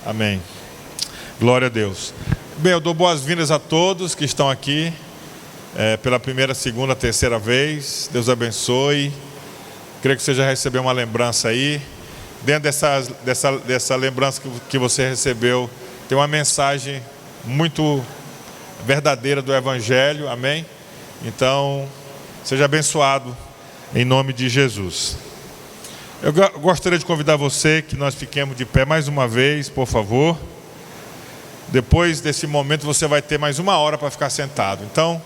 Amém. Glória a Deus. Bem, eu dou boas-vindas a todos que estão aqui pela primeira, segunda, terceira vez. Deus abençoe. Creio que você já recebeu uma lembrança aí. Dentro dessa lembrança que você recebeu, tem uma mensagem muito verdadeira do Evangelho. Amém? Então, seja abençoado em nome de Jesus. Eu gostaria de convidar você que nós fiquemos de pé mais uma vez, por favor. Depois desse momento você vai ter mais uma hora para ficar sentado. Então,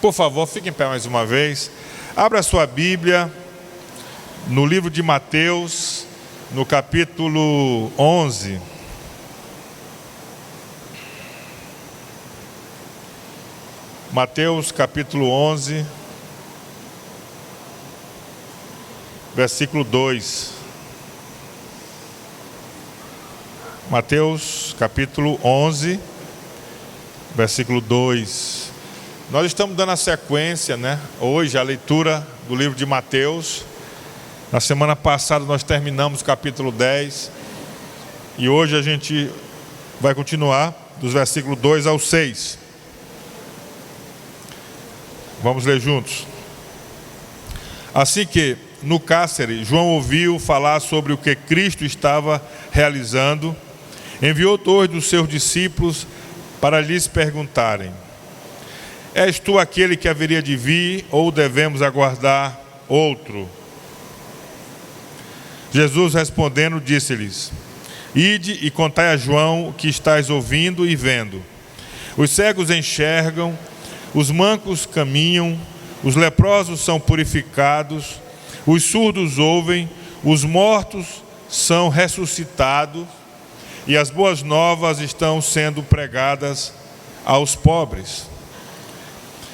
por favor, fique em pé mais uma vez. Abra a sua Bíblia no livro de Mateus, no capítulo 11. Mateus, capítulo 11. Versículo 2. Mateus, capítulo 11, versículo 2. Nós estamos dando a sequência, hoje, a leitura do livro de Mateus. Na semana passada nós terminamos o capítulo 10. E hoje a gente vai continuar dos versículos 2 ao 6. Vamos ler juntos. Assim que, no cárcere, João ouviu falar sobre o que Cristo estava realizando. Enviou 2 dos seus discípulos para lhes perguntarem: És tu aquele que haveria de vir, ou devemos aguardar outro? Jesus respondendo disse-lhes: Ide e contai a João o que estáis ouvindo e vendo. Os cegos enxergam, os mancos caminham, os leprosos são purificados, os surdos ouvem, os mortos são ressuscitados, e as boas novas estão sendo pregadas aos pobres.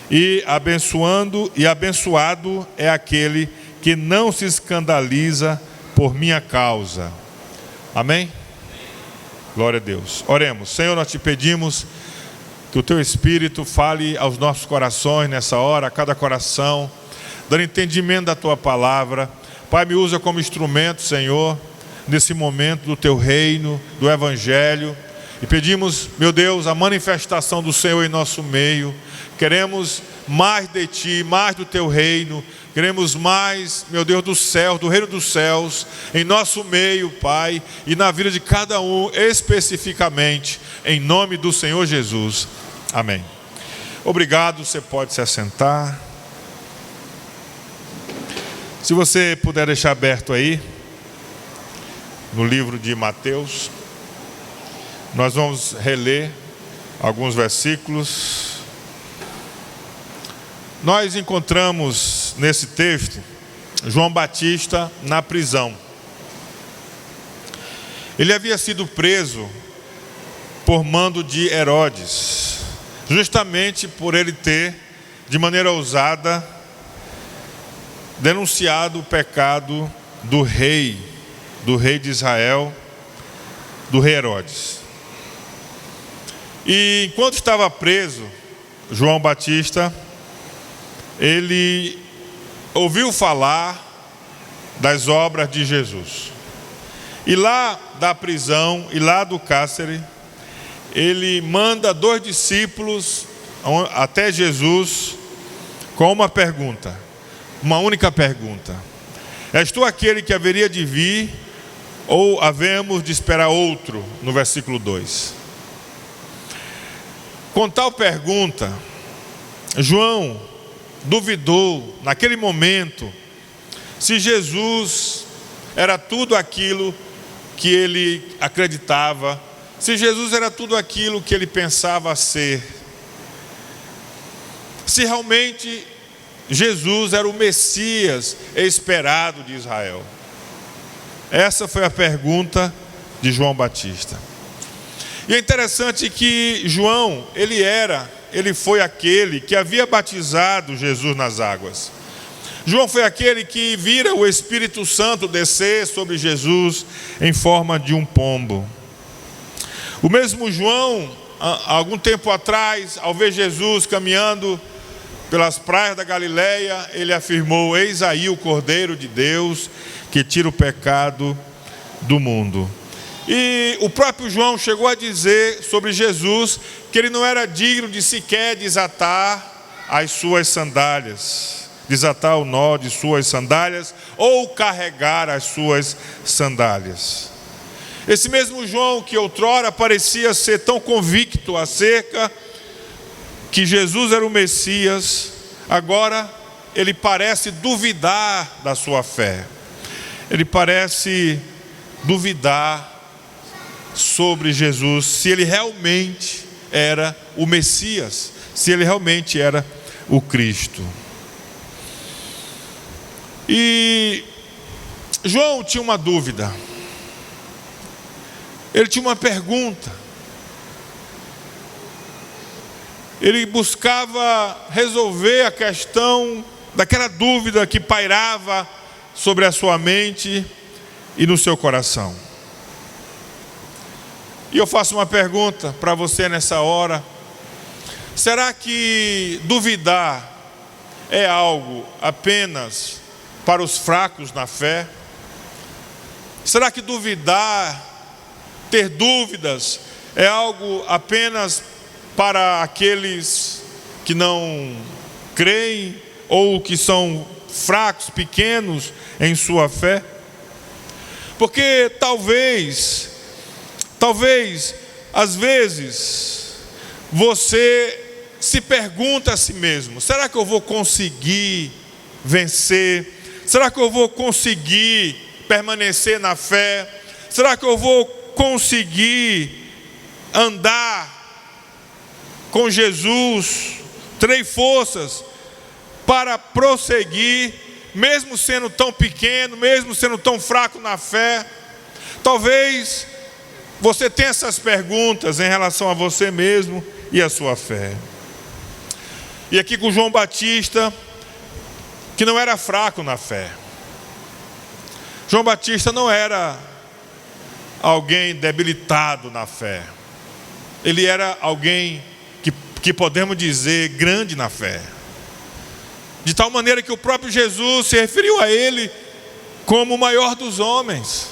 E abençoado é aquele que não se escandaliza por minha causa. Amém? Glória a Deus. Oremos. Senhor, nós te pedimos que o teu Espírito fale aos nossos corações nessa hora, a cada coração, dando entendimento da tua palavra. Pai, me usa como instrumento, Senhor, nesse momento do teu reino, do Evangelho. E pedimos, meu Deus, a manifestação do Senhor em nosso meio. Queremos mais de ti, mais do teu reino. Queremos mais, meu Deus, do céu, do reino dos céus, em nosso meio, Pai, e na vida de cada um, especificamente, em nome do Senhor Jesus. Amém. Obrigado, você pode se assentar. Se você puder deixar aberto aí, no livro de Mateus, nós vamos reler alguns versículos. Nós encontramos nesse texto João Batista na prisão. Ele havia sido preso por mando de Herodes, justamente por ele ter, de maneira ousada, denunciado o pecado do rei de Israel, do rei Herodes. E enquanto estava preso, João Batista, ele ouviu falar das obras de Jesus. E lá da prisão, e lá do cárcere, ele manda 2 discípulos até Jesus com uma pergunta, uma única pergunta: És tu aquele que haveria de vir, ou havemos de esperar outro? No versículo 2. Com tal pergunta, João duvidou naquele momento se Jesus era tudo aquilo que ele acreditava, se Jesus era tudo aquilo que ele pensava ser, se realmente Jesus era o Messias esperado de Israel. Essa foi a pergunta de João Batista. E é interessante que João, ele foi aquele que havia batizado Jesus nas águas. João foi aquele que vira o Espírito Santo descer sobre Jesus em forma de um pombo. O mesmo João, há algum tempo atrás, ao ver Jesus caminhando pelas praias da Galileia, ele afirmou: Eis aí o Cordeiro de Deus que tira o pecado do mundo. E o próprio João chegou a dizer sobre Jesus que ele não era digno de sequer desatar as suas sandálias, desatar o nó de suas sandálias ou carregar as suas sandálias. Esse mesmo João que outrora parecia ser tão convicto acerca que Jesus era o Messias, agora ele parece duvidar da sua fé. Ele parece duvidar sobre Jesus, se ele realmente era o Messias, se ele realmente era o Cristo. E João tinha uma dúvida, ele tinha uma pergunta, ele buscava resolver a questão daquela dúvida que pairava sobre a sua mente e no seu coração. E eu faço uma pergunta para você nessa hora: será que duvidar é algo apenas para os fracos na fé? Será que duvidar, ter dúvidas, é algo apenas para aqueles que não creem ou que são fracos, pequenos em sua fé? Porque talvez, às vezes, você se pergunta a si mesmo: será que eu vou conseguir vencer? Será que eu vou conseguir permanecer na fé? Será que eu vou conseguir andar com Jesus? Terei forças para prosseguir, mesmo sendo tão pequeno, mesmo sendo tão fraco na fé? Talvez você tenha essas perguntas em relação a você mesmo e a sua fé. E aqui com João Batista, que não era fraco na fé. João Batista não era alguém debilitado na fé. Ele era alguém que podemos dizer grande na fé. De tal maneira que o próprio Jesus se referiu a ele como o maior dos homens.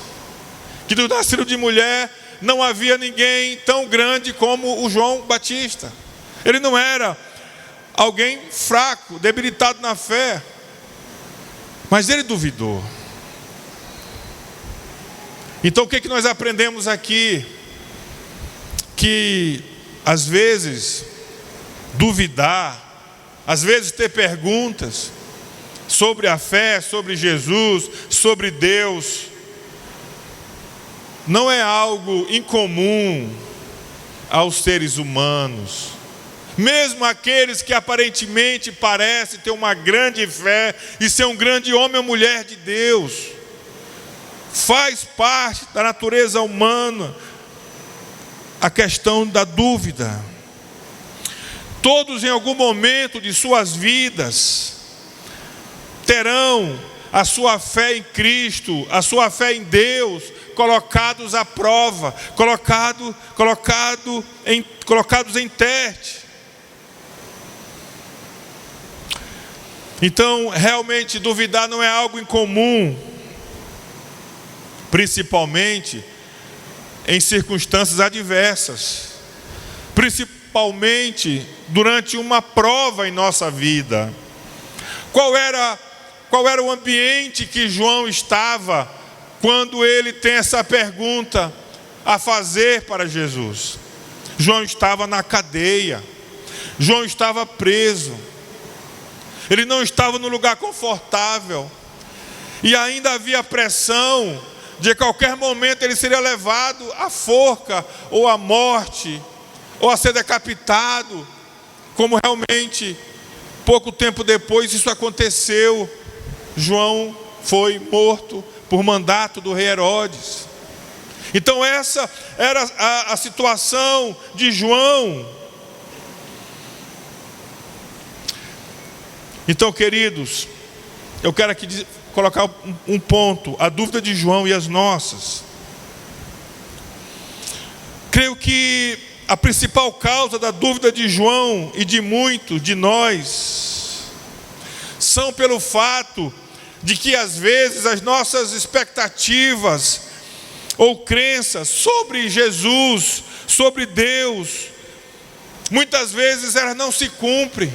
Que do nascido de mulher não havia ninguém tão grande como o João Batista. Ele não era alguém fraco, debilitado na fé, mas ele duvidou. Então o que nós aprendemos aqui? Que às vezes duvidar, às vezes ter perguntas sobre a fé, sobre Jesus, sobre Deus, não é algo incomum aos seres humanos. Mesmo aqueles que aparentemente parecem ter uma grande fé e ser um grande homem ou mulher de Deus, faz parte da natureza humana a questão da dúvida. Todos em algum momento de suas vidas terão a sua fé em Cristo, a sua fé em Deus, colocados à prova, colocados em teste. Então, realmente, duvidar não é algo incomum, principalmente em circunstâncias adversas, principalmente durante uma prova em nossa vida. Qual era o ambiente que João estava quando ele tem essa pergunta a fazer para Jesus? João estava na cadeia, João estava preso, ele não estava no lugar confortável, e ainda havia pressão de qualquer momento ele seria levado à forca, ou à morte, ou a ser decapitado, como realmente, pouco tempo depois, isso aconteceu. João foi morto por mandato do rei Herodes. Então essa era a situação de João. Então, queridos, eu quero aqui colocar um ponto, a dúvida de João e as nossas. Creio que a principal causa da dúvida de João e de muitos de nós são pelo fato de que às vezes as nossas expectativas ou crenças sobre Jesus, sobre Deus, muitas vezes elas não se cumprem.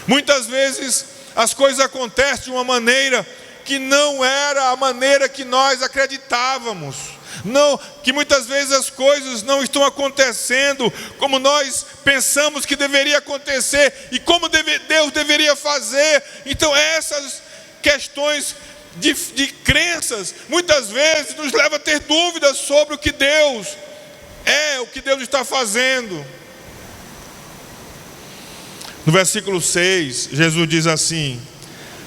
Muitas vezes as coisas acontecem de uma maneira que não era a maneira que nós acreditávamos. Não, que muitas vezes as coisas não estão acontecendo como nós pensamos que deveria acontecer e como Deus deveria fazer. Então essas questões de crenças muitas vezes nos levam a ter dúvidas sobre o que Deus é, o que Deus está fazendo. No versículo 6, Jesus diz assim: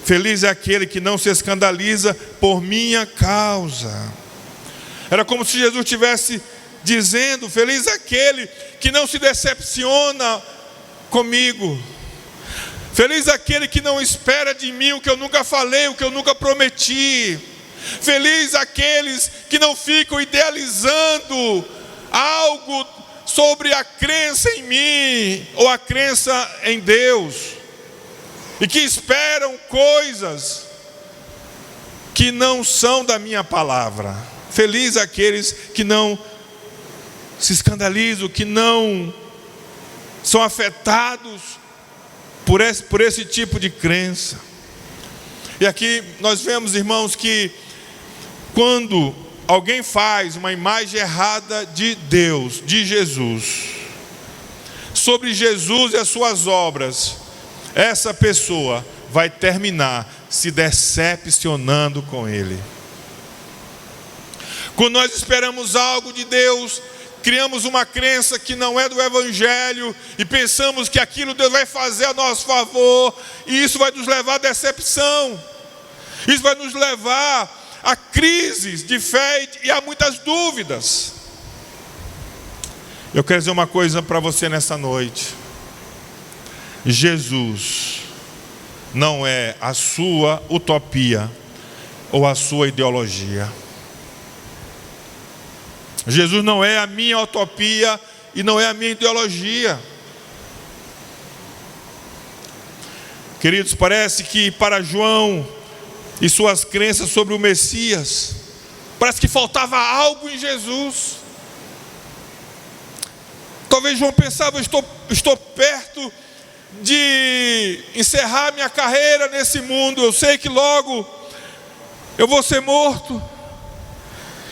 feliz é aquele que não se escandaliza por minha causa. Era como se Jesus estivesse dizendo: feliz é aquele que não se decepciona comigo. Feliz é aquele que não espera de mim o que eu nunca falei, o que eu nunca prometi. Feliz aqueles que não ficam idealizando algo sobre a crença em mim ou a crença em Deus, e que esperam coisas que não são da minha palavra. Feliz aqueles que não se escandalizam, que não são afetados por esse tipo de crença. E aqui nós vemos, irmãos, que quando alguém faz uma imagem errada de Deus, de Jesus, sobre Jesus e as suas obras, essa pessoa vai terminar se decepcionando com Ele. Quando nós esperamos algo de Deus, criamos uma crença que não é do Evangelho e pensamos que aquilo Deus vai fazer a nosso favor, e isso vai nos levar à decepção. Isso vai nos levar a crises de fé e a muitas dúvidas. Eu quero dizer uma coisa para você nessa noite: Jesus não é a sua utopia ou a sua ideologia. Jesus não é a minha utopia e não é a minha ideologia. Queridos, parece que para João e suas crenças sobre o Messias, parece que faltava algo em Jesus. Talvez João pensava: estou perto de encerrar minha carreira nesse mundo, eu sei que logo eu vou ser morto.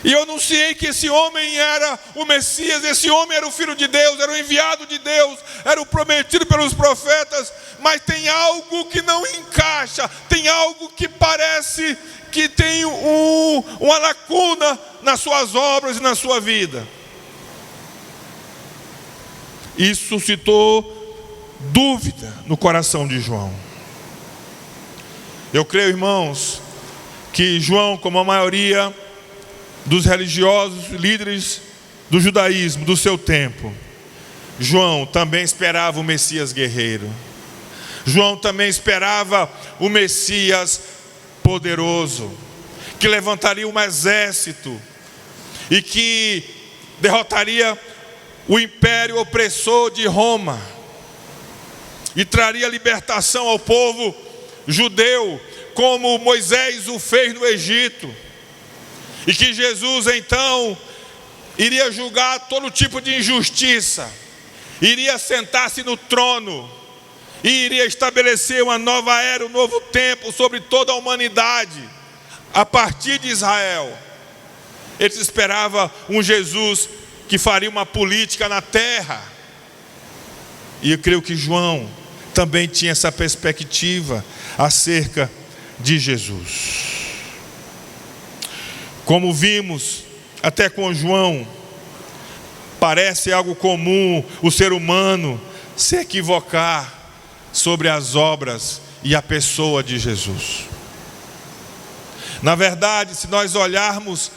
E eu anunciei que esse homem era o Messias, esse homem era o Filho de Deus, era o enviado de Deus, era o prometido pelos profetas. Mas tem algo que não encaixa, tem algo que parece que tem uma lacuna nas suas obras e na sua vida. Isso suscitou dúvida no coração de João. Eu creio, irmãos, que João, como a maioria dos religiosos, líderes do judaísmo do seu tempo, João também esperava o Messias guerreiro. João também esperava o Messias poderoso, que levantaria um exército e que derrotaria o império opressor de Roma e traria libertação ao povo judeu, como Moisés o fez no Egito. E que Jesus então iria julgar todo tipo de injustiça, iria sentar-se no trono e iria estabelecer uma nova era, um novo tempo sobre toda a humanidade, a partir de Israel. Eles esperavam um Jesus que faria uma política na terra. E eu creio que João também tinha essa perspectiva acerca de Jesus. Como vimos até com João, parece algo comum o ser humano se equivocar sobre as obras e a pessoa de Jesus. Na verdade, se nós olharmos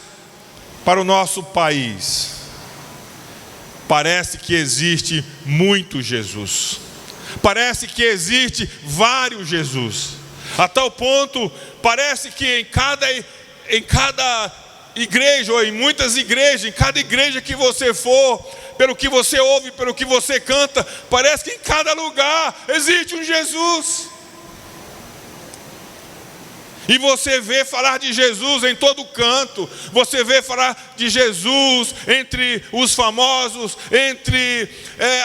para o nosso país, parece que existe muito Jesus. Parece que existe vários Jesus. A tal ponto, parece que em cada igreja, ou em muitas igrejas, em cada igreja que você for, pelo que você ouve, pelo que você canta, parece que em cada lugar existe um Jesus. E você vê falar de Jesus em todo canto. Você vê falar de Jesus entre os famosos, entre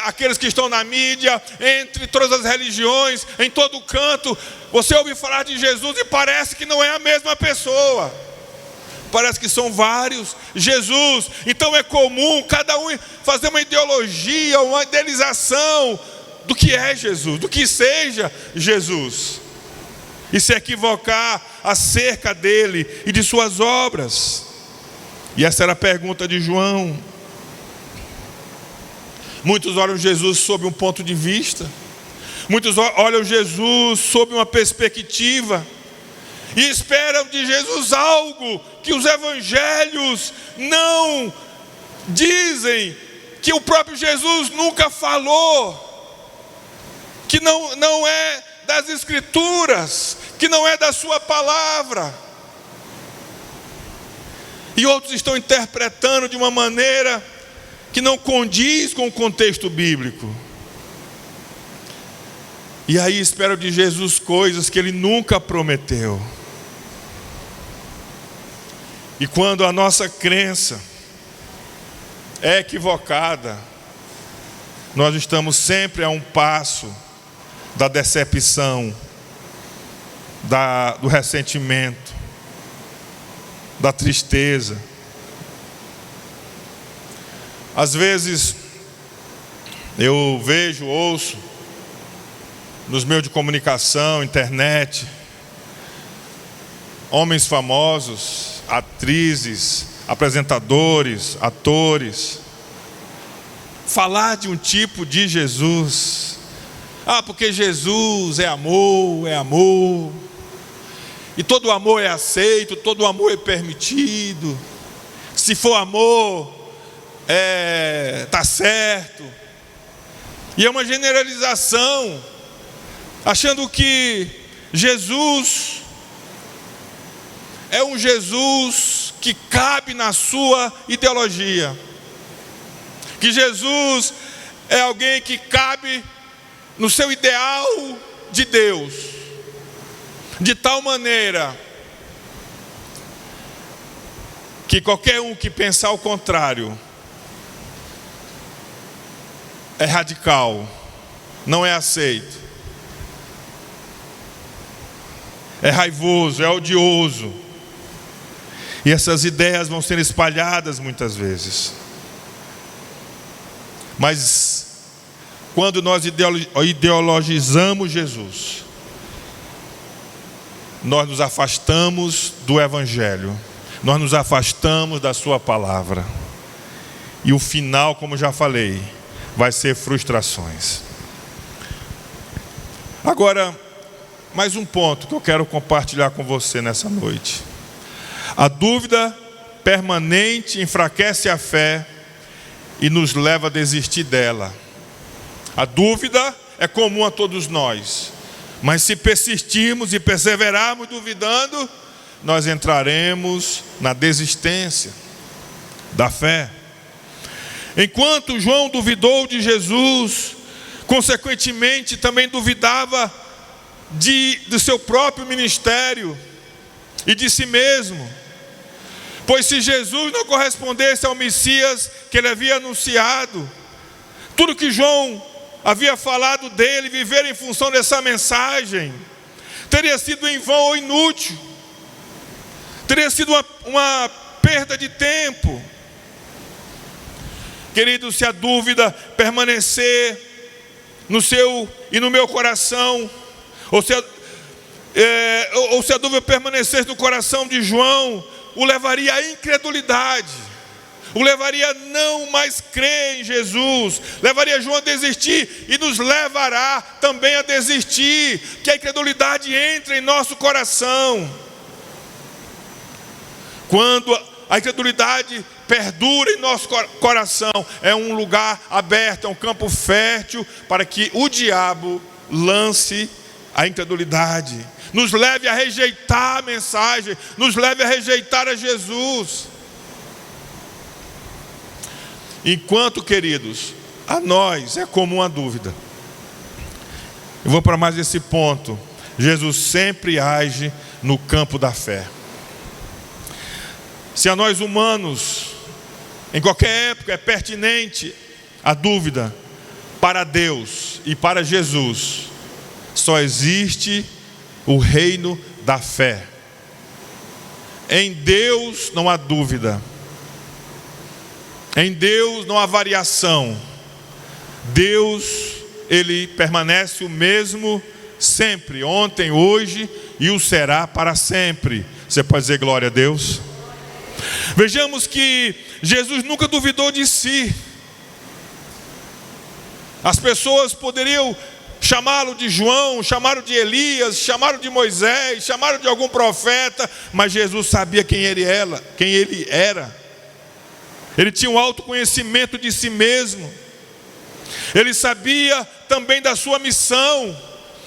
aqueles que estão na mídia, entre todas as religiões, em todo canto. Você ouve falar de Jesus e parece que não é a mesma pessoa. Parece que são vários Jesus. Então é comum cada um fazer uma ideologia, uma idealização do que é Jesus, do que seja Jesus, e se equivocar acerca dele e de suas obras. E essa era a pergunta de João. Muitos olham Jesus sob um ponto de vista, muitos olham Jesus sob uma perspectiva, e esperam de Jesus algo que os evangelhos não dizem, que o próprio Jesus nunca falou, que não é das Escrituras, que não é da sua palavra. E outros estão interpretando de uma maneira que não condiz com o contexto bíblico. E aí esperam de Jesus coisas que ele nunca prometeu. E quando a nossa crença é equivocada, nós estamos sempre a um passo da decepção, do ressentimento, da tristeza. Às vezes eu vejo, ouço nos meios de comunicação, internet, homens famosos, atrizes, apresentadores, atores, falar de um tipo de Jesus. Porque Jesus é amor, e todo amor é aceito, todo amor é permitido. Se for amor, tá certo. E é uma generalização, achando que Jesus é um Jesus que cabe na sua ideologia, que Jesus é alguém que cabe no seu ideal de Deus, de tal maneira que qualquer um que pensar o contrário é radical, não é aceito, é raivoso, é odioso. E essas ideias vão ser espalhadas muitas vezes. Mas quando nós ideologizamos Jesus, nós nos afastamos do Evangelho, nós nos afastamos da sua palavra. E o final, como já falei, vai ser frustrações. Agora, mais um ponto que eu quero compartilhar com você nessa noite. A dúvida permanente enfraquece a fé e nos leva a desistir dela. A dúvida é comum a todos nós, mas se persistirmos e perseverarmos duvidando, nós entraremos na desistência da fé. Enquanto João duvidou de Jesus, consequentemente também duvidava do seu próprio ministério e de si mesmo. Pois se Jesus não correspondesse ao Messias que ele havia anunciado, tudo que João havia falado dele, viver em função dessa mensagem, teria sido em vão ou inútil, teria sido uma perda de tempo. Querido, se a dúvida permanecer no seu e no meu coração, ou se a dúvida permanecesse no coração de João, o levaria à incredulidade, o levaria a não mais crer em Jesus, levaria João a desistir e nos levará também a desistir, que a incredulidade entre em nosso coração. Quando a incredulidade perdura em nosso coração, é um lugar aberto, é um campo fértil para que o diabo lance a incredulidade, nos leve a rejeitar a mensagem, nos leve a rejeitar a Jesus. Enquanto, queridos, a nós é comum a dúvida. Eu vou para mais esse ponto. Jesus sempre age no campo da fé. Se a nós humanos, em qualquer época, é pertinente a dúvida, para Deus e para Jesus, só existe o reino da fé. Em Deus não há dúvida. Em Deus não há variação. Deus, Ele permanece o mesmo sempre, ontem, hoje e o será para sempre. Você pode dizer glória a Deus? Vejamos que Jesus nunca duvidou de si. As pessoas poderiam chamá-lo de João, chamaram de Elias, chamaram de Moisés, chamaram de algum profeta, mas Jesus sabia quem ele era. Ele tinha um autoconhecimento de si mesmo. Ele sabia também da sua missão.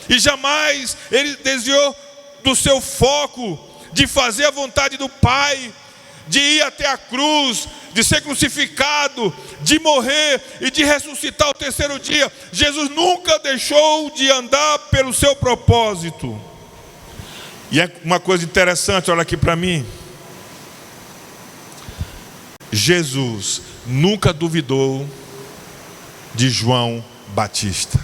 E jamais ele desviou do seu foco de fazer a vontade do Pai, de ir até a cruz, de ser crucificado, de morrer e de ressuscitar ao terceiro dia. Jesus nunca deixou de andar pelo seu propósito. E é uma coisa interessante, olha aqui para mim. Jesus nunca duvidou de João Batista.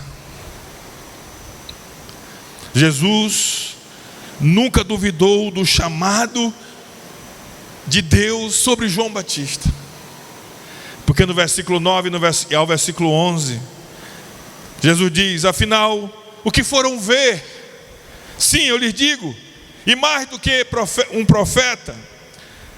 Jesus nunca duvidou do chamado de Deus sobre João Batista. Porque no versículo 9 e ao versículo 11, Jesus diz: afinal, o que foram ver? Sim, eu lhes digo, e mais do que um profeta,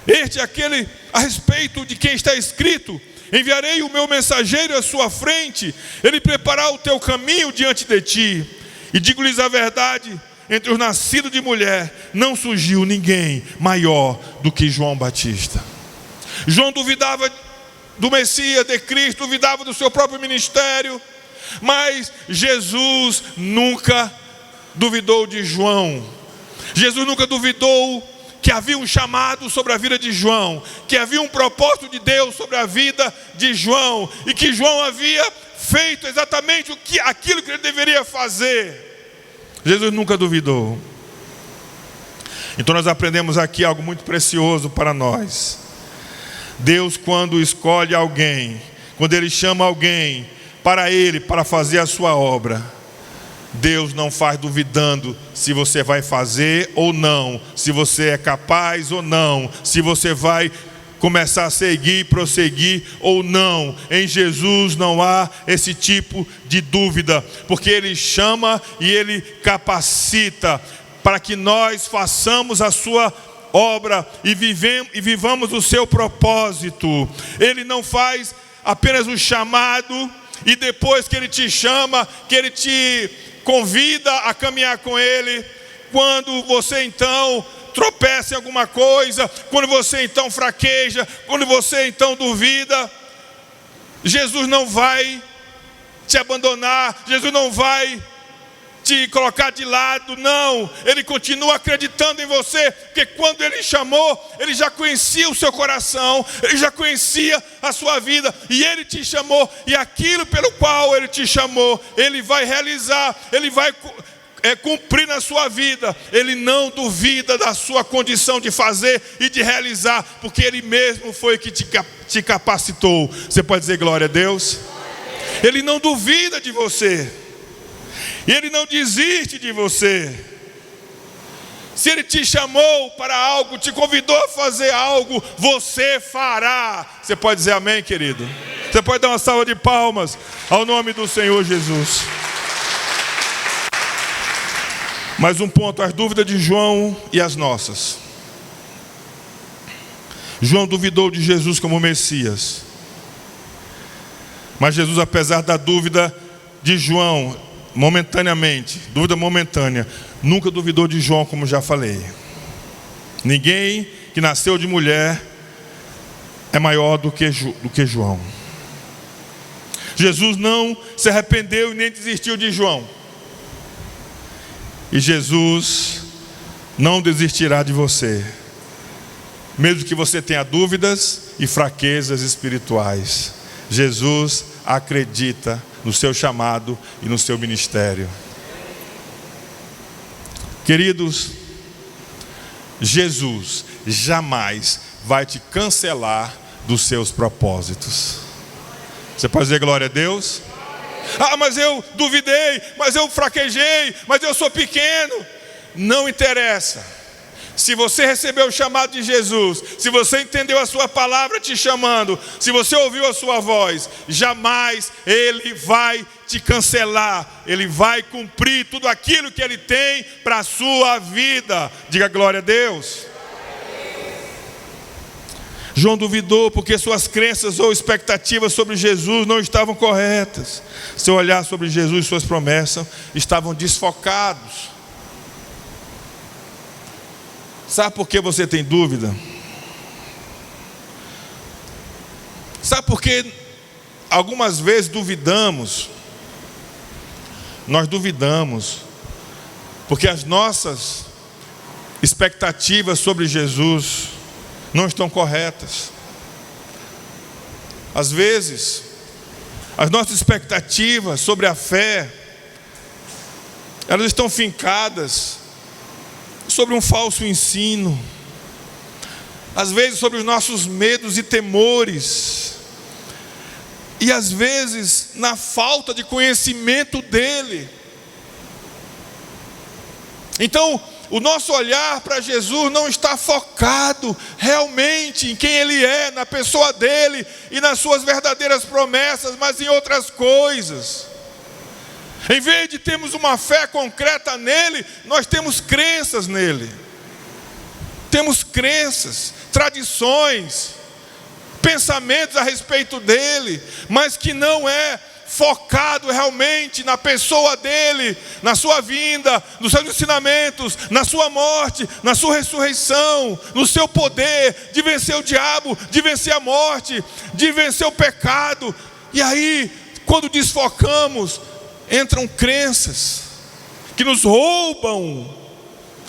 este é aquele a respeito de quem está escrito: enviarei o meu mensageiro à sua frente, ele preparará o teu caminho diante de ti. E digo-lhes a verdade, entre os nascidos de mulher, não surgiu ninguém maior do que João Batista. João duvidava do Messias, de Cristo, duvidava do seu próprio ministério, mas Jesus nunca duvidou de João. Jesus nunca duvidou que havia um chamado sobre a vida de João, que havia um propósito de Deus sobre a vida de João, e que João havia feito exatamente aquilo que ele deveria fazer. Jesus nunca duvidou. Então nós aprendemos aqui algo muito precioso para nós. Deus, quando escolhe alguém, quando Ele chama alguém para Ele, para fazer a sua obra, Deus não faz duvidando se você vai fazer ou não, se você é capaz ou não, se você vai começar a seguir, prosseguir ou não. Em Jesus não há esse tipo de dúvida, porque Ele chama e Ele capacita para que nós façamos a sua obra e vivamos o seu propósito. Ele não faz apenas um chamado e depois que Ele te chama, que Ele te convida a caminhar com Ele, quando você então tropeça em alguma coisa, quando você então fraqueja, quando você então duvida, Jesus não vai te abandonar, Jesus não vai te colocar de lado, não. Ele continua acreditando em você, porque quando Ele chamou, Ele já conhecia o seu coração, Ele já conhecia a sua vida, e Ele te chamou, e aquilo pelo qual Ele te chamou, Ele vai realizar, Ele vai cumprir na sua vida. Ele não duvida da sua condição de fazer e de realizar, porque Ele mesmo foi que te capacitou. Você pode dizer glória a Deus? Ele não duvida de você, e Ele não desiste de você. Se Ele te chamou para algo, te convidou a fazer algo, você fará. Você pode dizer amém, querido? Você pode dar uma salva de palmas ao nome do Senhor Jesus. Mais um ponto, as dúvidas de João e as nossas. João duvidou de Jesus como Messias, mas Jesus, apesar da dúvida de João, dúvida momentânea, nunca duvidou de João, como já falei. Ninguém que nasceu de mulher é maior do que João. Jesus não se arrependeu e nem desistiu de João. E Jesus não desistirá de você, mesmo que você tenha dúvidas e fraquezas espirituais. Jesus acredita no seu chamado e no seu ministério. Queridos, Jesus jamais vai te cancelar dos seus propósitos. Você pode dizer glória a Deus? Ah, mas eu duvidei, mas eu fraquejei, mas eu sou pequeno. Não interessa. Se você recebeu o chamado de Jesus, se você entendeu a sua palavra te chamando, se você ouviu a sua voz, jamais Ele vai te cancelar. Ele vai cumprir tudo aquilo que Ele tem para a sua vida. Diga glória a Deus. João duvidou porque suas crenças ou expectativas sobre Jesus não estavam corretas. Seu olhar sobre Jesus e suas promessas estavam desfocados. Sabe por que você tem dúvida? Sabe por que algumas vezes duvidamos? Nós duvidamos porque as nossas expectativas sobre Jesus não estão corretas. Às vezes, as nossas expectativas sobre a fé, elas estão fincadas sobre um falso ensino, às vezes sobre os nossos medos e temores, e às vezes na falta de conhecimento dele. Então, o nosso olhar para Jesus não está focado realmente em quem Ele é, na pessoa dele e nas suas verdadeiras promessas, mas em outras coisas. Em vez de termos uma fé concreta nele, nós temos crenças nele. Temos crenças, tradições, pensamentos a respeito dele, mas que não é focado realmente na pessoa dele, na sua vinda, nos seus ensinamentos, na sua morte, na sua ressurreição, no seu poder de vencer o diabo, de vencer a morte, de vencer o pecado. E aí, quando desfocamos, entram crenças que nos roubam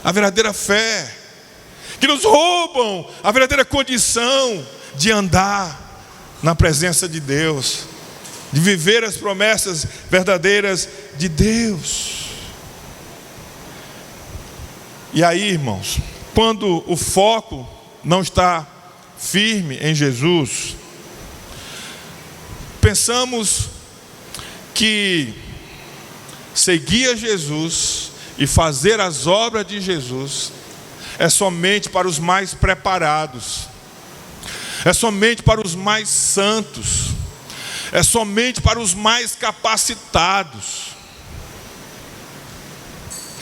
a verdadeira fé, que nos roubam a verdadeira condição de andar na presença de Deus, de viver as promessas verdadeiras de Deus. E aí, irmãos, quando o foco não está firme em Jesus, pensamos que seguir a Jesus e fazer as obras de Jesus é somente para os mais preparados, é somente para os mais santos, é somente para os mais capacitados.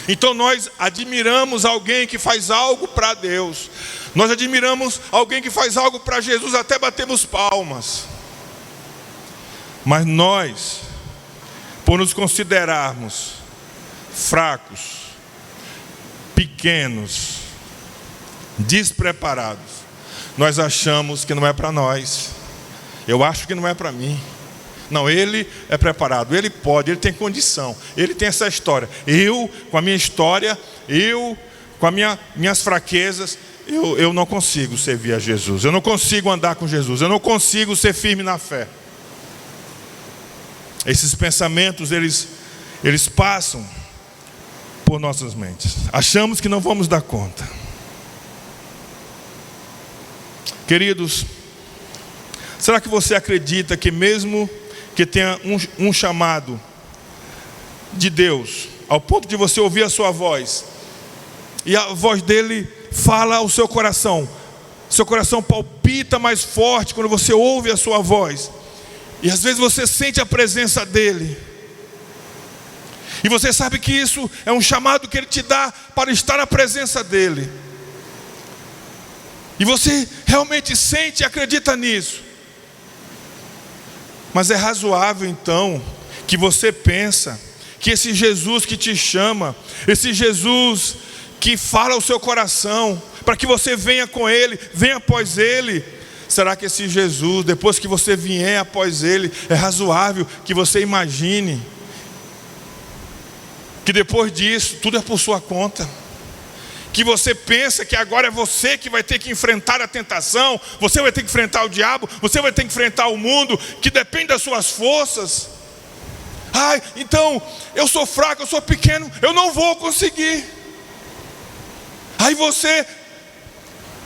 Então nós admiramos alguém que faz algo para Deus, nós admiramos alguém que faz algo para Jesus, até batemos palmas. Mas nós, por nos considerarmos fracos, pequenos, despreparados, nós achamos que não é para nós. Eu acho que não é para mim. Não, ele é preparado, ele pode, ele tem condição, ele tem essa história. Eu, com a minha história, eu, com as minhas fraquezas, eu não consigo servir a Jesus. Eu não consigo andar com Jesus. Eu não consigo ser firme na fé. Esses pensamentos, eles passam por nossas mentes. Achamos que não vamos dar conta. Queridos, será que você acredita que mesmo que tenha um chamado de Deus, ao ponto de você ouvir a sua voz, e a voz dele fala ao seu coração palpita mais forte quando você ouve a sua voz, e às vezes você sente a presença dele, e você sabe que isso é um chamado que ele te dá para estar na presença dele, e você realmente sente e acredita nisso. Mas é razoável então que você pensa que esse Jesus que te chama, esse Jesus que fala ao seu coração, para que você venha com ele, venha após ele, será que esse Jesus, depois que você vier após ele, é razoável que você imagine que depois disso tudo é por sua conta? Que você pensa que agora é você que vai ter que enfrentar a tentação, você vai ter que enfrentar o diabo, você vai ter que enfrentar o mundo, que depende das suas forças. Então, eu sou fraco, eu sou pequeno, eu não vou conseguir. Aí você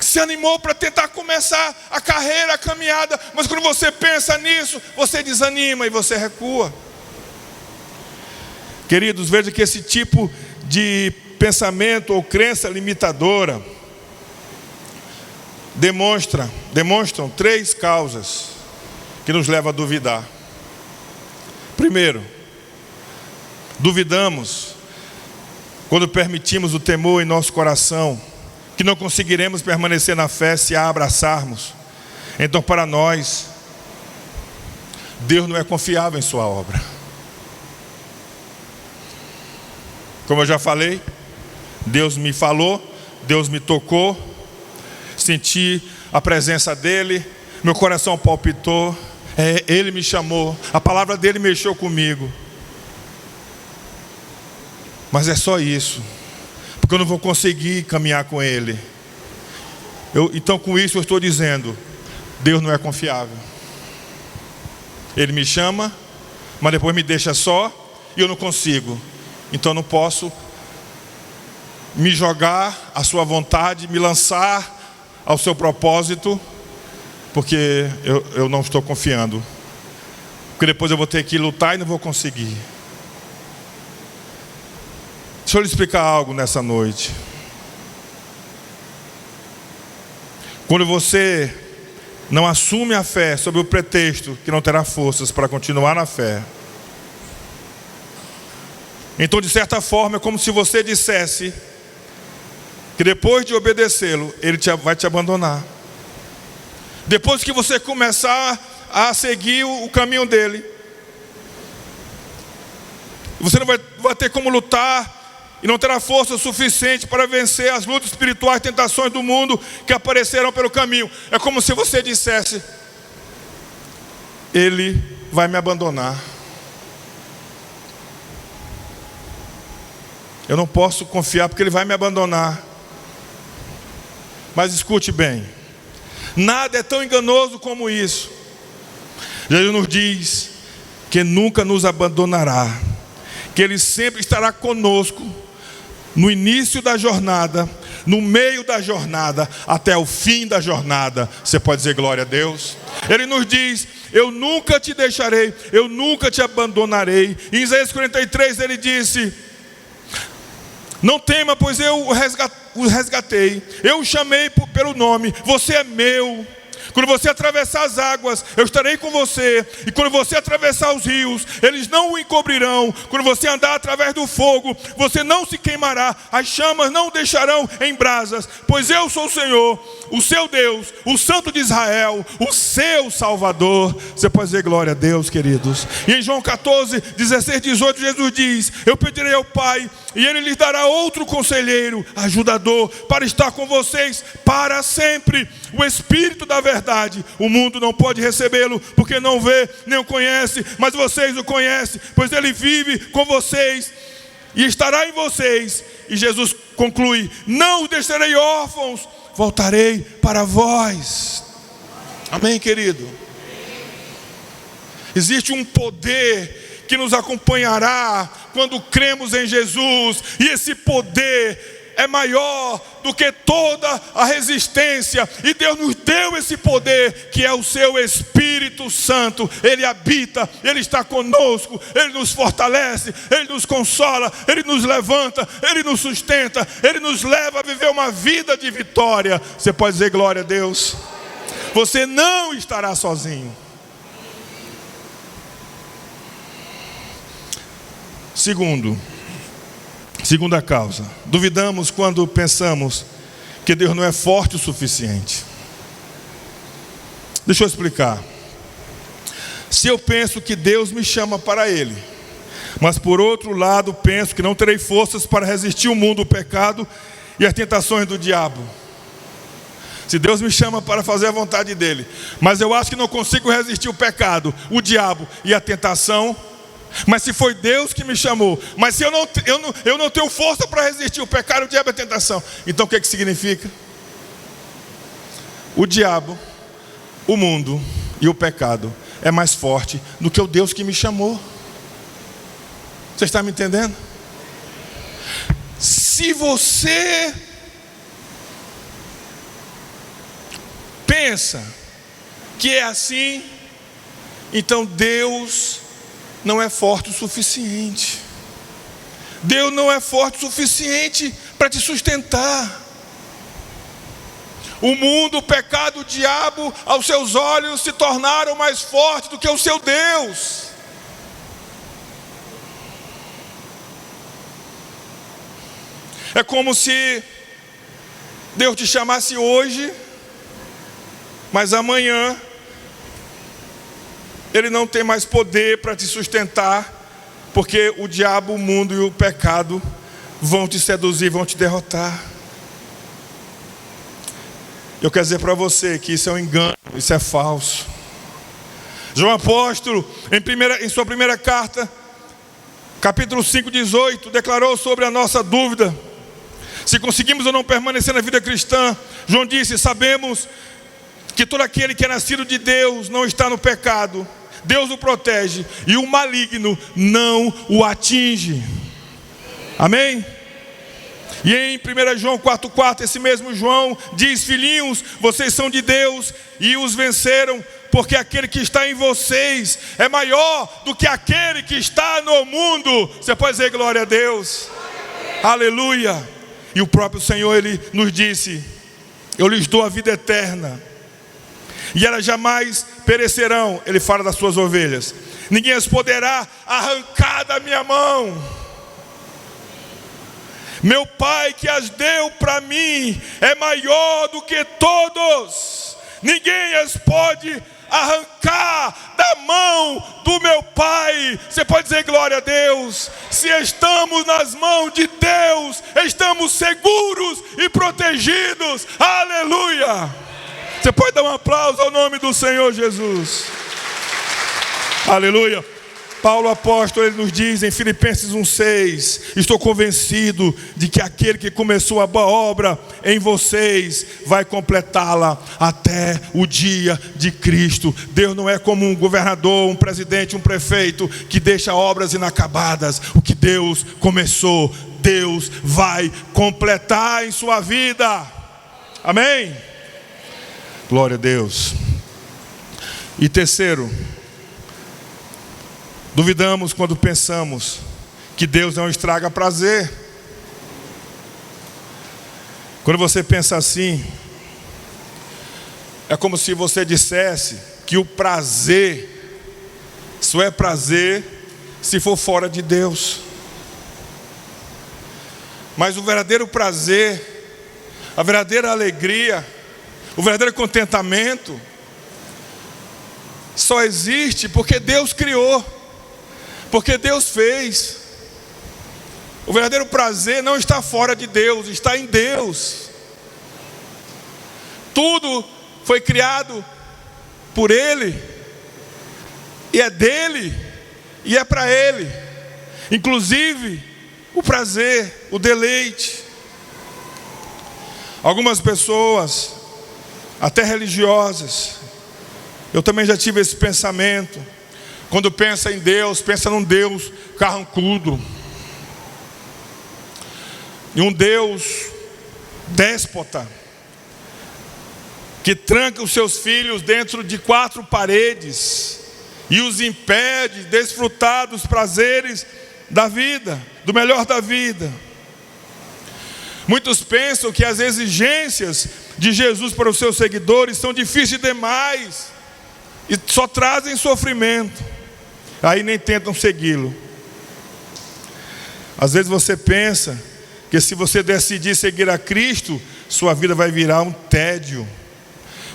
se animou para tentar começar a carreira, a caminhada, mas quando você pensa nisso, você desanima e você recua. Queridos, veja que esse tipo de pensamento ou crença limitadora demonstram 3 causas que nos levam a duvidar. Primeiro, duvidamos quando permitimos o temor em nosso coração, que não conseguiremos permanecer na fé se a abraçarmos. Então, para nós, Deus não é confiável em sua obra. Como eu já falei, Deus me falou, Deus me tocou, senti a presença dEle, meu coração palpitou, Ele me chamou, a palavra dEle mexeu comigo. Mas é só isso, porque eu não vou conseguir caminhar com Ele. Então com isso eu estou dizendo, Deus não é confiável. Ele me chama, mas depois me deixa só e eu não consigo. Então eu não posso me jogar à sua vontade, me lançar ao seu propósito, porque eu não estou confiando. Porque depois eu vou ter que lutar e não vou conseguir. Deixa eu lhe explicar algo nessa noite. Quando você não assume a fé sob o pretexto que não terá forças para continuar na fé, então de certa forma é como se você dissesse que depois de obedecê-lo, Ele vai te abandonar. Depois que você começar a seguir o caminho dEle, você não vai ter como lutar e não terá força suficiente para vencer as lutas espirituais, tentações do mundo que aparecerão pelo caminho. É como se você dissesse: Ele vai me abandonar. Eu não posso confiar porque Ele vai me abandonar. Mas escute bem, nada é tão enganoso como isso. Jesus nos diz que nunca nos abandonará, que Ele sempre estará conosco, no início da jornada, no meio da jornada, até o fim da jornada. Você pode dizer glória a Deus? Ele nos diz: eu nunca te deixarei, eu nunca te abandonarei. Em Isaías 43 Ele disse: não tema, pois eu o resgatei, eu o chamei pelo nome, você é meu. Quando você atravessar as águas, eu estarei com você. E quando você atravessar os rios, eles não o encobrirão. Quando você andar através do fogo, você não se queimará. As chamas não o deixarão em brasas. Pois eu sou o Senhor, o seu Deus, o Santo de Israel, o seu Salvador. Você pode dizer glória a Deus, queridos. E em João 14, 16, 18, Jesus diz: eu pedirei ao Pai, e Ele lhes dará outro conselheiro, ajudador, para estar com vocês para sempre. O Espírito da verdade. O mundo não pode recebê-lo, porque não vê, nem o conhece, mas vocês o conhecem, pois Ele vive com vocês e estará em vocês. E Jesus conclui: não os deixarei órfãos, voltarei para vós. Amém, querido? Existe um poder que nos acompanhará quando cremos em Jesus, e esse poder é maior do que toda a resistência, e Deus nos deu esse poder, que é o seu Espírito Santo. Ele habita, Ele está conosco, Ele nos fortalece, Ele nos consola, Ele nos levanta, Ele nos sustenta, Ele nos leva a viver uma vida de vitória. Você pode dizer glória a Deus? Você não estará sozinho. Segunda causa, duvidamos quando pensamos que Deus não é forte o suficiente. Deixa eu explicar. Se eu penso que Deus me chama para Ele, mas por outro lado penso que não terei forças para resistir o mundo, o pecado e as tentações do diabo. Se Deus me chama para fazer a vontade dEle, mas eu acho que não consigo resistir o pecado, o diabo e a tentação. Mas se foi Deus que me chamou, mas se eu não tenho força para resistir o pecado, o diabo e a tentação, então o que significa? O diabo, o mundo e o pecado é mais forte do que o Deus que me chamou. Você está me entendendo? Se você pensa que é assim, então Deus não é forte o suficiente. Deus não é forte o suficiente para te sustentar. O mundo, o pecado, o diabo, aos seus olhos se tornaram mais fortes do que o seu Deus. É como se Deus te chamasse hoje, mas amanhã Ele não tem mais poder para te sustentar, porque o diabo, o mundo e o pecado vão te seduzir, vão te derrotar. Eu quero dizer para você que isso é um engano, isso é falso. João Apóstolo, em sua primeira carta, capítulo 5, 18, declarou sobre a nossa dúvida, se conseguimos ou não permanecer na vida cristã. João disse: sabemos que todo aquele que é nascido de Deus não está no pecado, Deus o protege e o maligno não o atinge. Amém? E em 1 João 4,4, esse mesmo João diz: filhinhos, vocês são de Deus e os venceram, porque aquele que está em vocês é maior do que aquele que está no mundo. Você pode dizer glória a Deus? Aleluia. E o próprio Senhor, Ele nos disse: eu lhes dou a vida eterna, e elas jamais perecerão. Ele fala das suas ovelhas. Ninguém as poderá arrancar da minha mão. Meu Pai que as deu para mim é maior do que todos. Ninguém as pode arrancar da mão do meu Pai. Você pode dizer glória a Deus? Se estamos nas mãos de Deus, estamos seguros e protegidos. Aleluia! Você pode dar um aplauso ao nome do Senhor Jesus. Aleluia. Paulo apóstolo, ele nos diz em Filipenses 1,6: estou convencido de que aquele que começou a boa obra em vocês vai completá-la até o dia de Cristo. Deus não é como um governador, um presidente, um prefeito que deixa obras inacabadas. O que Deus começou, Deus vai completar em sua vida. Amém? Glória a Deus. E terceiro, duvidamos quando pensamos que Deus não estraga prazer. Quando você pensa assim, é como se você dissesse que o prazer só é prazer se for fora de Deus. Mas o verdadeiro prazer, a verdadeira alegria, o verdadeiro contentamento só existe porque Deus criou, porque Deus fez. O verdadeiro prazer não está fora de Deus, está em Deus. Tudo foi criado por Ele, e é dele, e é para Ele, inclusive o prazer, o deleite. Algumas pessoas, até religiosas, eu também já tive esse pensamento. Quando pensa em Deus, pensa num Deus carrancudo, e um Deus déspota, que tranca os seus filhos dentro de 4 paredes e os impede de desfrutar dos prazeres da vida, do melhor da vida. Muitos pensam que as exigências de Jesus para os seus seguidores são difíceis demais e só trazem sofrimento. Aí nem tentam segui-lo. Às vezes você pensa que se você decidir seguir a Cristo, sua vida vai virar um tédio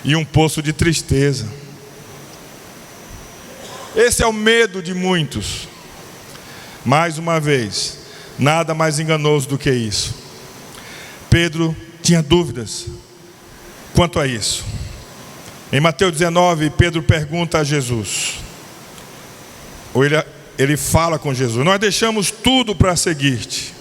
e um poço de tristeza. Esse é o medo de muitos. Mais uma vez, nada mais enganoso do que isso. Pedro tinha dúvidas quanto a isso. Em Mateus 19, Pedro pergunta a Jesus, ou ele fala com Jesus: nós deixamos tudo para seguir-te.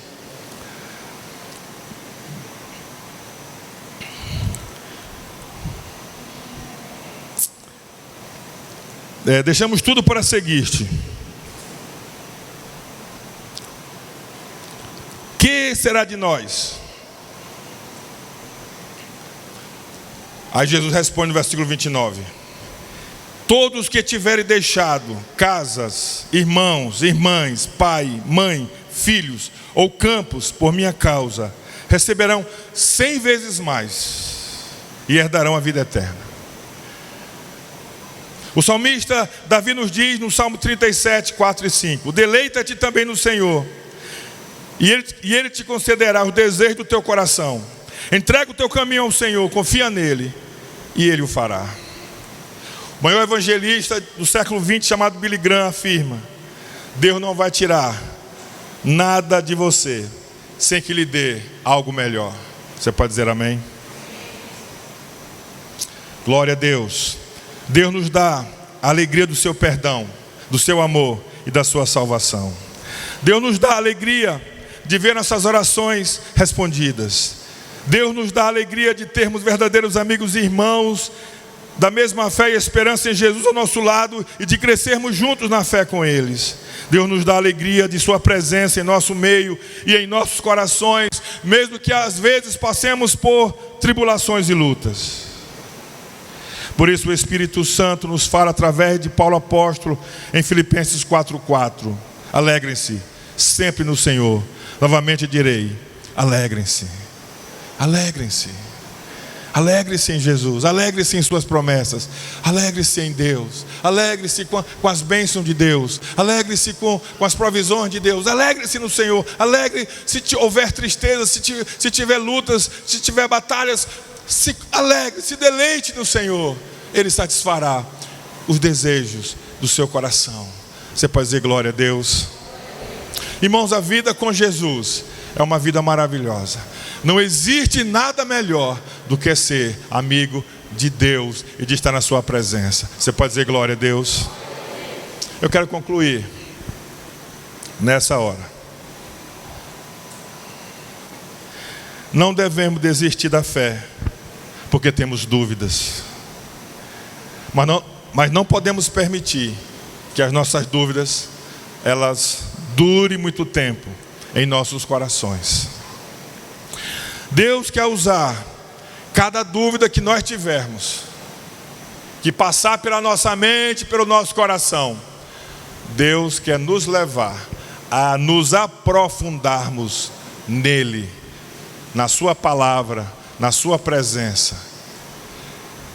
Deixamos tudo para seguir-te. Que será de nós? Aí Jesus responde no versículo 29. Todos que tiverem deixado casas, irmãos, irmãs, pai, mãe, filhos ou campos por minha causa, receberão 100 vezes mais e herdarão a vida eterna. O salmista Davi nos diz no Salmo 37, 4 e 5: deleita-te também no Senhor, e ele te concederá o desejo do teu coração. Entrega o teu caminho ao Senhor, confia nele, e ele o fará. O maior evangelista do século XX, chamado Billy Graham, afirma: Deus não vai tirar nada de você sem que lhe dê algo melhor. Você pode dizer amém? Glória a Deus. Deus nos dá a alegria do seu perdão, do seu amor e da sua salvação. Deus nos dá a alegria de ver nossas orações respondidas. Deus nos dá a alegria de termos verdadeiros amigos e irmãos da mesma fé e esperança em Jesus ao nosso lado e de crescermos juntos na fé com eles. Deus nos dá a alegria de sua presença em nosso meio e em nossos corações, mesmo que às vezes passemos por tribulações e lutas. Por isso o Espírito Santo nos fala através de Paulo apóstolo em Filipenses 4:4. Alegrem-se sempre no Senhor. Novamente direi: alegrem-se. Alegrem-se. Alegre-se em Jesus, alegre-se em suas promessas, alegre-se em Deus, alegre-se com as bênçãos de Deus, alegre-se com as provisões de Deus, alegre-se no Senhor, alegre se houver tristeza, se tiver lutas, se tiver batalhas, se alegre, se deleite no Senhor, Ele satisfará os desejos do seu coração. Você pode dizer glória a Deus? Irmãos, a vida com Jesus é uma vida maravilhosa. Não existe nada melhor do que ser amigo de Deus e de estar na sua presença. Você pode dizer glória a Deus? Eu quero concluir nessa hora. Não devemos desistir da fé porque temos dúvidas. Mas não podemos permitir que as nossas dúvidas elas durem muito tempo em nossos corações. Deus quer usar cada dúvida que nós tivermos, que passar pela nossa mente, pelo nosso coração. Deus quer nos levar a nos aprofundarmos nele, na sua palavra, na sua presença,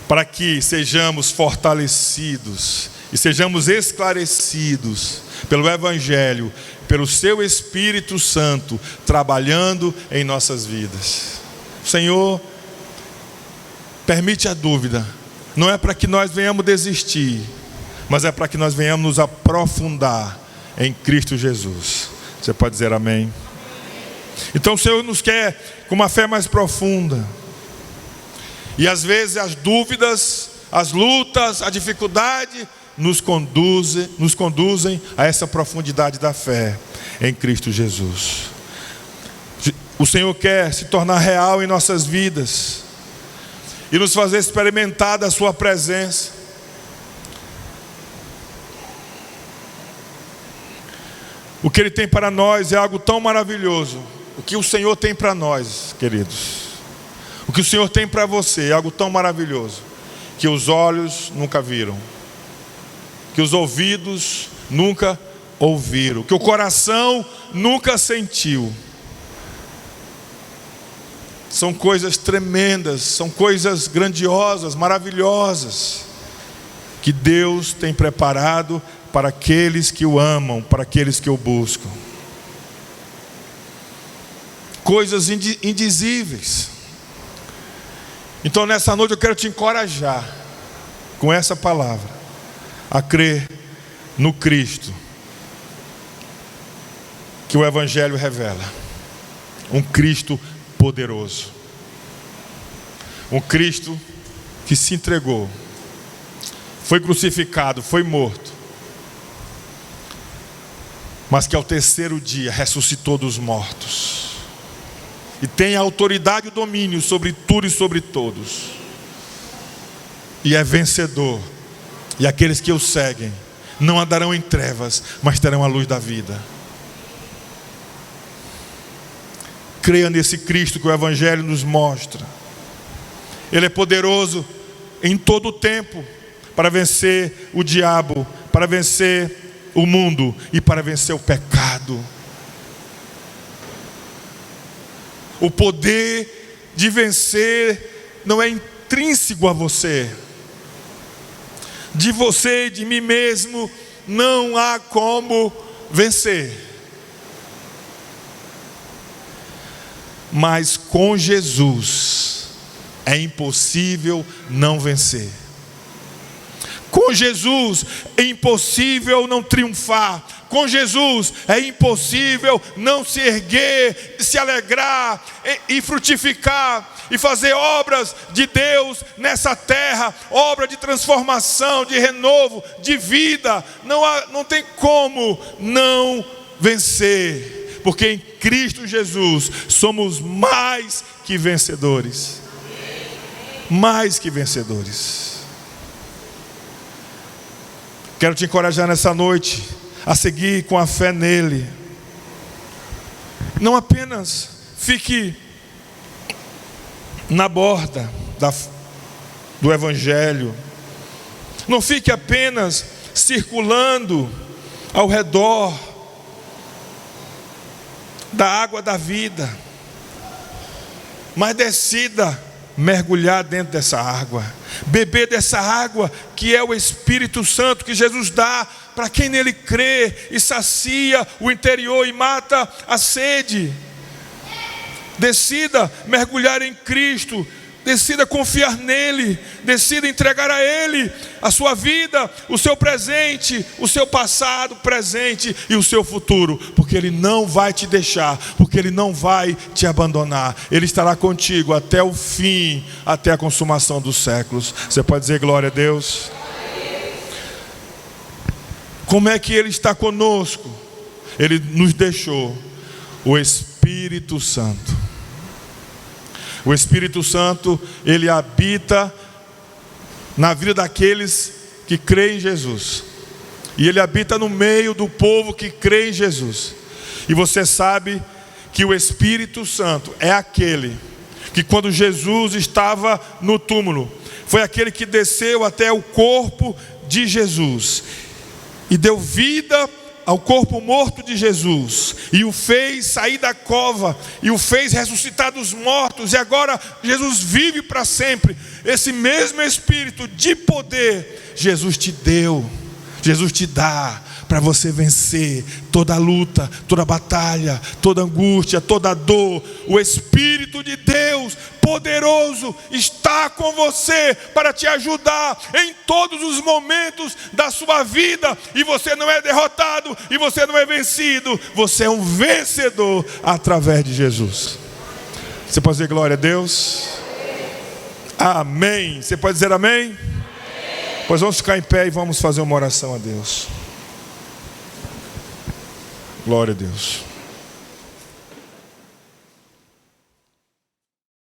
para que sejamos fortalecidos e sejamos esclarecidos pelo Evangelho, pelo seu Espírito Santo trabalhando em nossas vidas. Senhor, permite a dúvida, não é para que nós venhamos desistir, mas é para que nós venhamos nos aprofundar em Cristo Jesus. Você pode dizer amém? Então o Senhor nos quer com uma fé mais profunda. E às vezes as dúvidas, as lutas, a dificuldade nos conduzem a essa profundidade da fé em Cristo Jesus. O Senhor quer se tornar real em nossas vidas e nos fazer experimentar da sua presença. O que Ele tem para nós é algo tão maravilhoso. O que o Senhor tem para nós, queridos, o que o Senhor tem para você é algo tão maravilhoso que os olhos nunca viram, que os ouvidos nunca ouviram, que o coração nunca sentiu. São coisas tremendas, são coisas grandiosas, maravilhosas, que Deus tem preparado para aqueles que o amam, para aqueles que o buscam. Coisas indizíveis. Então nessa noite eu quero te encorajar com essa palavra a crer no Cristo que o Evangelho revela. Um Cristo poderoso, um Cristo que se entregou, foi crucificado, foi morto, mas que ao terceiro dia ressuscitou dos mortos e tem a autoridade e o domínio sobre tudo e sobre todos, e é vencedor. E aqueles que o seguem não andarão em trevas, mas terão a luz da vida. Creia nesse Cristo que o Evangelho nos mostra. Ele é poderoso em todo o tempo para vencer o diabo, para vencer o mundo e para vencer o pecado. O poder de vencer não é intrínseco a você. De você e de mim mesmo não há como vencer. Mas com Jesus é impossível não vencer. Com Jesus é impossível não triunfar. Com Jesus é impossível não se erguer, se alegrar e frutificar e fazer obras de Deus nessa terra, obra de transformação, de renovo, de vida. Não tem como não vencer, porque em Cristo Jesus somos mais que vencedores. Mais que vencedores. Quero te encorajar nessa noite a seguir com a fé nele. Não apenas fique na borda do Evangelho. Não fique apenas circulando ao redor da água da vida. Mas decida mergulhar dentro dessa água, beber dessa água que é o Espírito Santo que Jesus dá para quem nele crê, e sacia o interior e mata a sede. Decida mergulhar em Cristo, decida confiar nele, decida entregar a ele a sua vida, o seu presente, o seu passado, presente e o seu futuro, porque ele não vai te deixar, porque ele não vai te abandonar. Ele estará contigo até o fim, até a consumação dos séculos. Você pode dizer glória a Deus? Como é que ele está conosco? Ele nos deixou o Espírito Santo. O Espírito Santo, ele habita na vida daqueles que creem em Jesus. E ele habita no meio do povo que crê em Jesus. E você sabe que o Espírito Santo é aquele que, quando Jesus estava no túmulo, foi aquele que desceu até o corpo de Jesus e deu vida ao corpo morto de Jesus, e o fez sair da cova, e o fez ressuscitar dos mortos, e agora Jesus vive para sempre. Esse mesmo Espírito de poder, Jesus te deu, Jesus te dá, para você vencer toda luta, toda batalha, toda angústia, toda dor. O Espírito de Deus poderoso está com você para te ajudar em todos os momentos da sua vida. E você não é derrotado, e você não é vencido. Você é um vencedor através de Jesus. Você pode dizer glória a Deus? Amém. Você pode dizer amém? Amém. Pois vamos ficar em pé e vamos fazer uma oração a Deus. Glória a Deus.